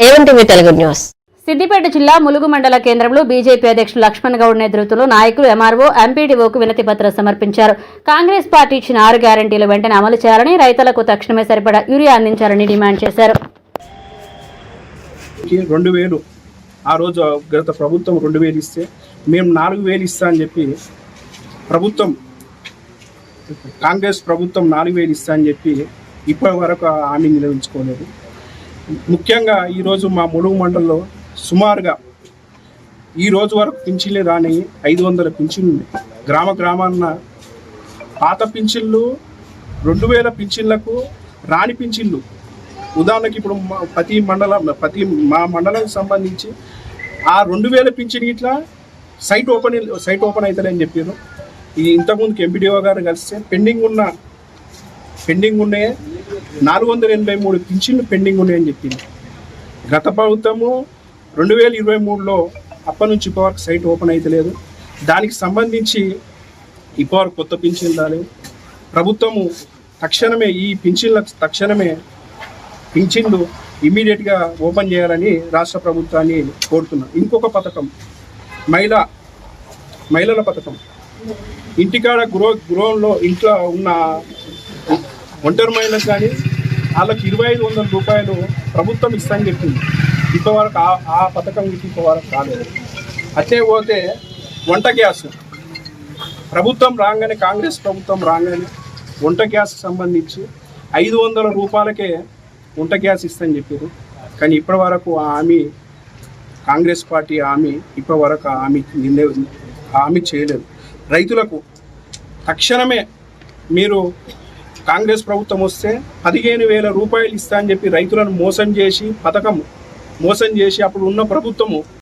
ఏవన్టీవీ Telugu news. Siddipet జిల్లా ములుగు మండల కేంద్రంలో బీజేపీ అధ్యక్షులు లక్ష్మణ్ గౌడ్ నేతృత్వంలో నాయకులు ఎంఆర్ఓ, ఎంపీడీఓకు వినతి పత్రం సమర్పించారు. కాంగ్రెస్ పార్టీ ఇచ్చిన 6 గ్యారంటీలు వెంటనే అమలు చేయాలని, రైతులకు తక్షణమే సరిపడా యూరియా అందించాలని డిమాండ్ చేశారు. 2000 ఆ రోజు గత ప్రభుత్వం 2000 ఇస్తే మేము 4000 ఇస్తా అని చెప్పి కాంగ్రెస్ ప్రభుత్వం 4000 ఇస్తా అని చెప్పి ఇప్పటి వరకు హామీ నిలవించుకోలేదు. ముఖ్యంగా ఈరోజు మా ములుగు మండలంలో సుమారుగా ఈ రోజు వరకు పింఛన్లు రాని 500 పింఛన్లు ఉన్నాయి. గ్రామాన్న పాత పింఛన్లు 2000 పింఛన్లకు రాని పింఛన్లు. ఉదాహరణకి ఇప్పుడు మా మండలానికి సంబంధించి ఆ 2000 పింఛన్ ఇట్లా సైట్ ఓపెన్ అవుతారని చెప్పారు. ఇంతకుముందుకు ఎంపీడీఓ గారు కలిస్తే పెండింగ్ ఉన్నాయి 483 పింఛన్లు పెండింగ్ ఉన్నాయని చెప్పింది. గత ప్రభుత్వము 2023లో అప్పటి నుంచి ఇప్పటివరకు సైట్ ఓపెన్ అవుతలేదు. దానికి సంబంధించి ఇప్పటివరకు కొత్త పింఛన్లు రాలేదు. ప్రభుత్వము తక్షణమే ఈ పింఛన్లు ఇమీడియట్గా ఓపెన్ చేయాలని రాష్ట్ర ప్రభుత్వాన్ని కోరుతున్నాం. ఇంకొక పథకం మహిళల పథకం. ఇంటికాడ గృహంలో ఇంట్లో ఉన్న ఒంటరి మహిళలకు కానీ వాళ్ళకి 2500 రూపాయలు ప్రభుత్వం ఇస్తామని చెప్పింది. ఇప్పటివరకు ఆ పథకం ఇప్పటివరకు రాలేదు. అట్లే పోతే వంట గ్యాస్ ప్రభుత్వం రాగానే, కాంగ్రెస్ ప్రభుత్వం రాగానే వంట గ్యాస్ సంబంధించి 500 రూపాయలకే వంట గ్యాస్ ఇస్తామని చెప్పారు. కానీ ఇప్పటివరకు ఆ హామీ కాంగ్రెస్ పార్టీ ఇప్పటివరకు హామీ చేయలేదు. రైతులకు తక్షణమే మీరు కాంగ్రెస్ ప్రభుత్వం వస్తే 15,000 రూపాయలు ఇస్తా అని చెప్పి రైతులను మోసం చేసి అప్పుడు ఉన్న ప్రభుత్వము